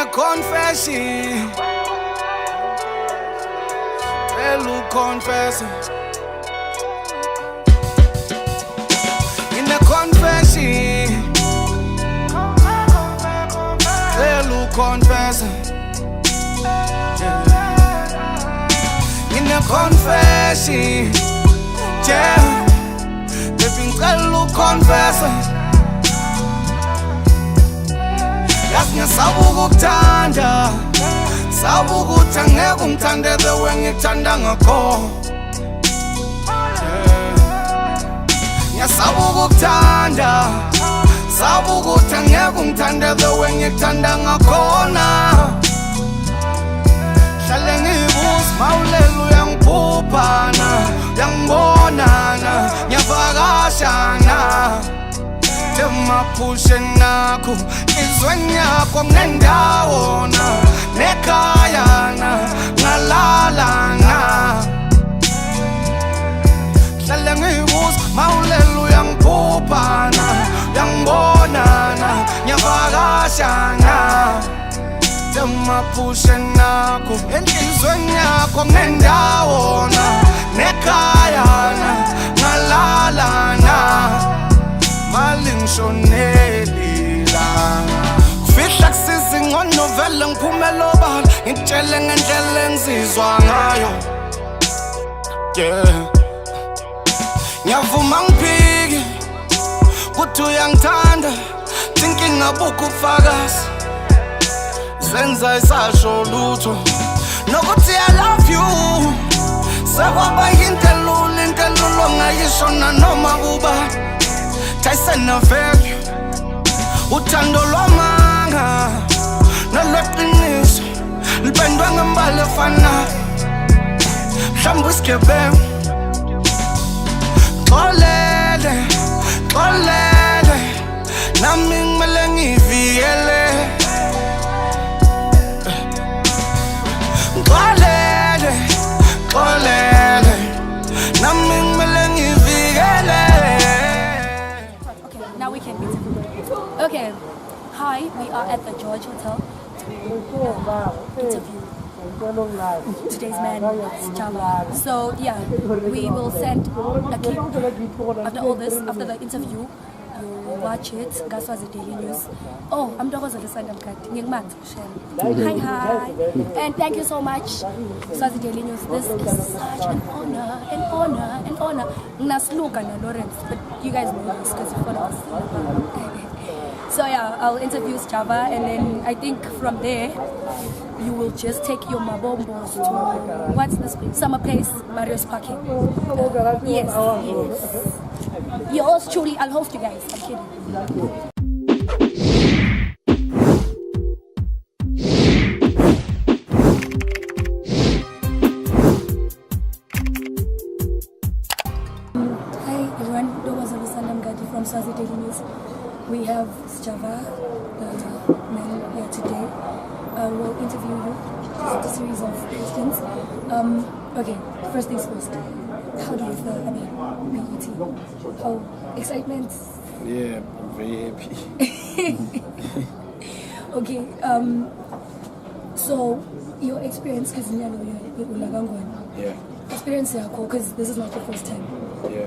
confession. Elu confession. In a confession. Elu confession. In a confession. Yeah. They've been elu confession. Yasnya sabukuthanda sabukuthi ngeke ungithandele wengithanda ngakho Ngiyasabukuthanda sabukuthi ngeke ungithandele wengithanda ngakhona Hlale ngibuza mawulelo uyangiphuphana uyangibonana ngiyavakashana Temapushe nakho izweni yakho ngendawona nekhayana ngalalana Hlale ngibuza mawulelo uyangiphuphana uyangibonana ngiyavakashana Temapushe nakho izweni yakho ngendawona nekhayana ngalalana Malingshoneli lana Kufihla kusiza ingcono vele ngiphumela obala Ngitshele ngendlela engizizwa ngayo Yeah Ngiyavuma ngiphike Kuthi uyangithanda Thinking abukho ubufakazi Zenza isasho lutho Nokuthi I love you Sekwaba yintelulo ngayisho nanoma kuba Taisena value Uthando lwamanga Nolweqiniso Lipendwe ngembala efanayo Mhlawumbe isigebengu Xolele Nami kumele ngivikele Xolele Nami kumele ngivikele Now we can meet. Okay. Hi, we are at the George Hotel. Interview today's man, Sjava. So yeah, we will send a clip after all this, after the interview. You watch it. Swazi AD News. Oh, I'm Dr. Swaziland. Hi. And thank you so much, Swazi AD News. This is such an honor. Nasluka na Lawrence, but you guys know this because you follow us. So yeah, I'll interview Sjava, and then I think from there you will just take your mabombos to what's this place? Summer place, Mario's Parking. Yes. Your host truly, I'll host you guys. I'm kidding. From Swazi AD News. We have Sjava, the man here today. We'll interview you, just a series of questions. Okay, first things first. How do you feel? BET. How excitement? Yeah, I'm very happy. Okay, so your experience, because you know yeah. Experience because this is not your first time. Yeah.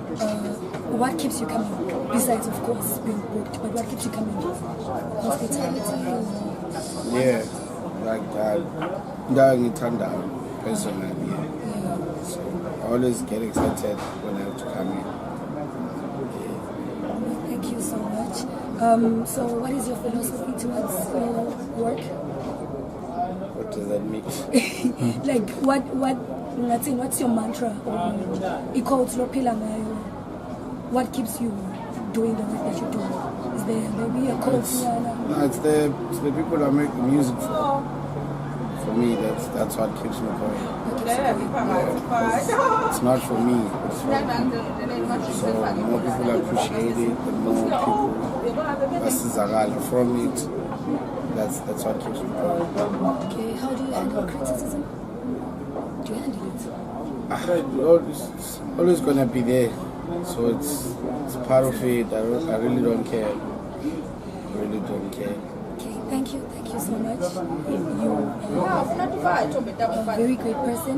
What keeps you coming? Besides, of course, being booked, but what keeps you coming? Hospitality? Yeah, like that. Ngithanda personally. Yeah. So I always get excited when I have to come in. Yeah. Thank you so much. So what is your philosophy towards your work? What does that mean? Like what's your mantra? What keeps you doing the work that you do? Is there maybe a quote? It's the people I make the music for. For me, that's what keeps me going. Yeah, it's not for me. It's for so the more people appreciate it, the more people from it. That's what keeps me going. Okay, how do you handle criticism? Do you handle it? It's always gonna be there. So it's part of it. I really don't care. I really don't care. Okay. Thank you so much. You are a very great person.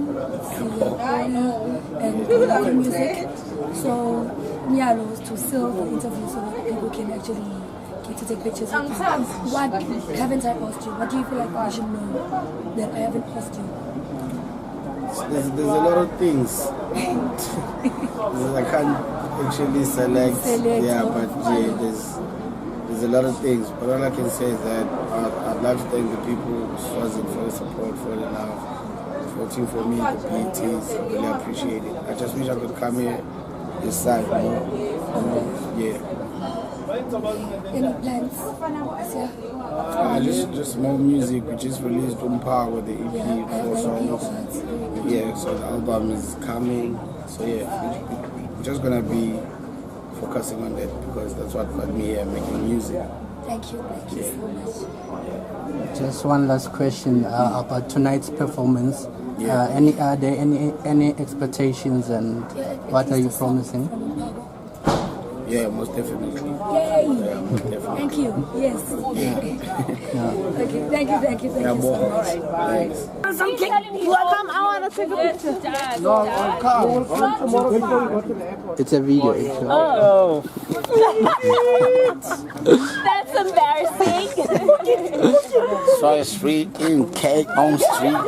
And good music. So, Mialo was to seal the interview so that people can actually get to take pictures with you. What haven't I asked you? What do you feel like I should know that I haven't asked you? There's a lot of things. I can't actually select yeah, but yeah, there's a lot of things. But all I can say is that I'd like to thank the people of Swaziland for the support, for the love, voting for me, the PTs. I really appreciate it. I just wish I could come here this side, you know? Yeah. Any plans? Just more music. We just released Power with the EP, 4 songs. Yeah, so the album is coming. So yeah, we're just gonna be focusing on that because that's what got me here, making music. Thank you so much. Just one last question about tonight's performance. Yeah. Are there any expectations and what are you promising? Yeah, most definitely. Yay! Yeah, most definitely. Thank you. Yes. Yeah. Okay, thank you so much. Thanks. Welcome, I want to take a picture. No, come. It's a video, actually. Oh. That's embarrassing. Soy Street in cake on street.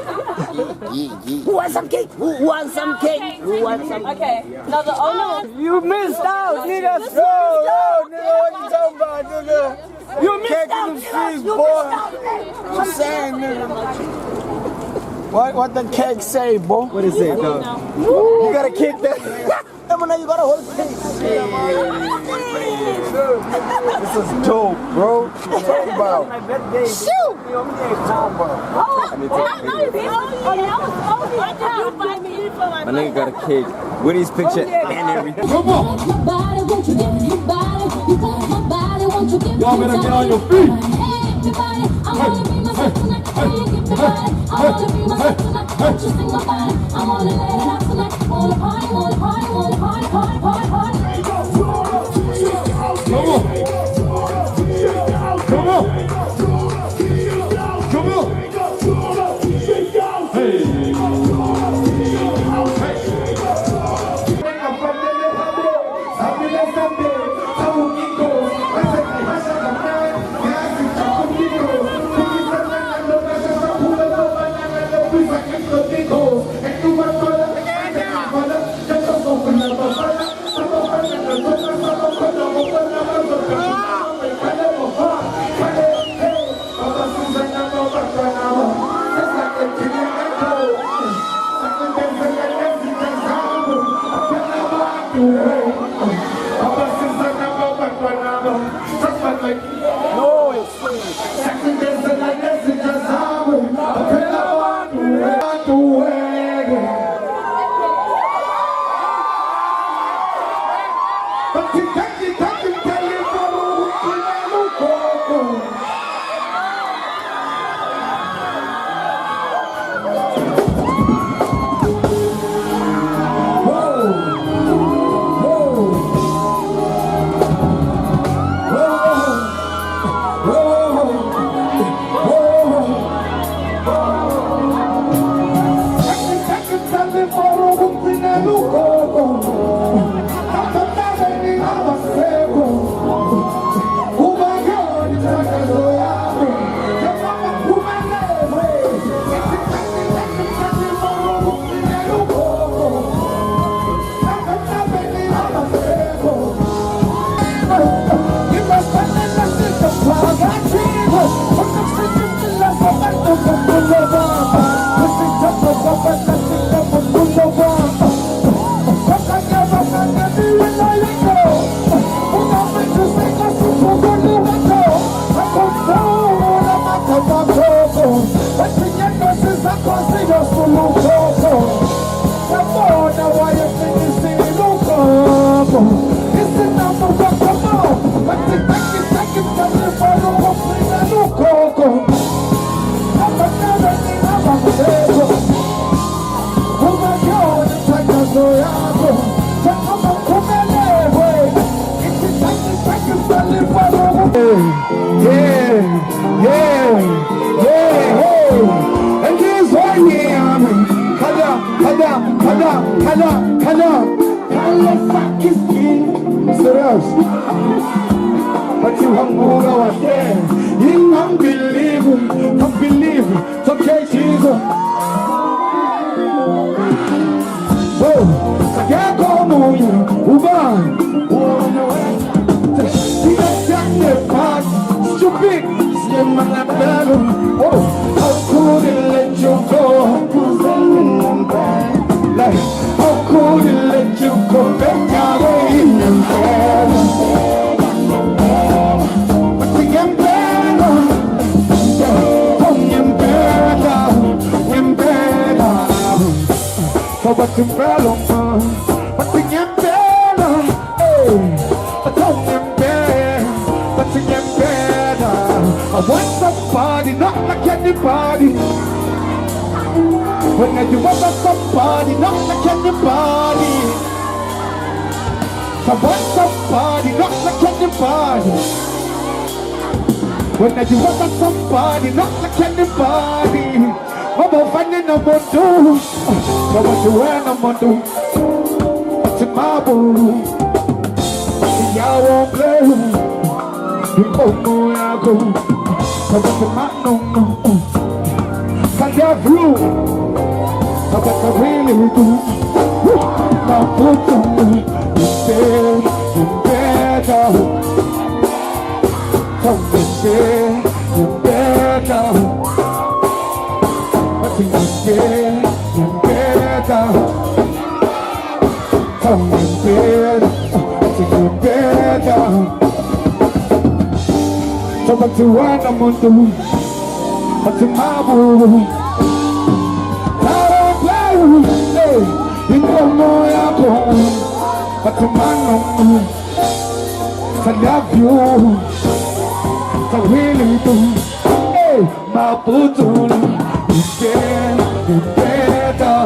Who wants some cake? Who wants some cake? Who wants some cake? Okay, now the owner. You missed out, nigga. Nigga, what you talking about, nigga? You missed out, nigga. Boy. I'm saying, nigga. What the cake say, boy? What is it, dog? You gotta kick that. Emma, you gotta hold the cake. This is dope, bro. What you talking about? Shoot! My nigga got a cake. Woody's picture and everything. Come on! Y'all better get on your feet! Yeah. Yeah, hey. And this one, yeah, Kala, fuck is king. Serious. But you have more out there. You don't believe, it's okay, Jesus. Whoa, so get come on, Uban. Stupid, slim and battle. Oh, how could it let you go? Like, how could it let you go back away in the bed? But the umbrella, so what's the umbrella, but the umbrella, hey, but the umbrella, I want somebody, not like anybody. When you want somebody, not like anybody. I want somebody, not like anybody. When you want somebody, not like anybody. I'm finding no more do. So what you wear no more do. It's in my boo. Y'all won't play. You won't know where I go. So what's in my no. Can't have you. So what I really do. Now put on me. You better. So you better. You better. So what you want, I'm gonna do. What's in my boo? I don't play. Hey, you don't know where I'm going. What's in my number? I love you. I really do. Hey, my boo. You better.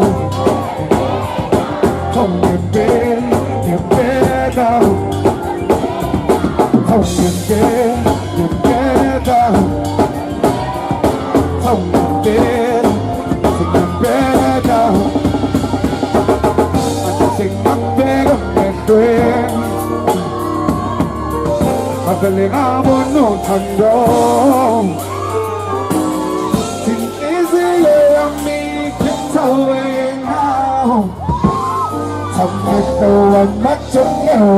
Oh, you better. Oh, you better. Oh, you better. I think I'm better, my friend. I believe I will not handle. So I'm not your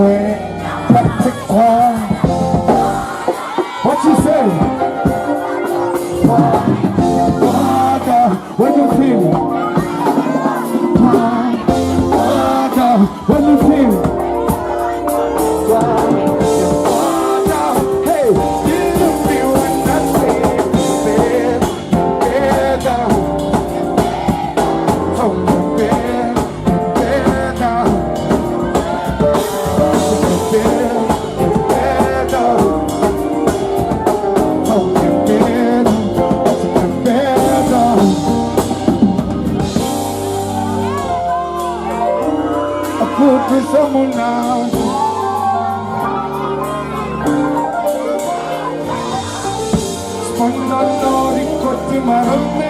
way, but take one. What you say? When you feel? When you feel? Hey, you feel when I say better. Oh, someone now. Spondano di cotti marone.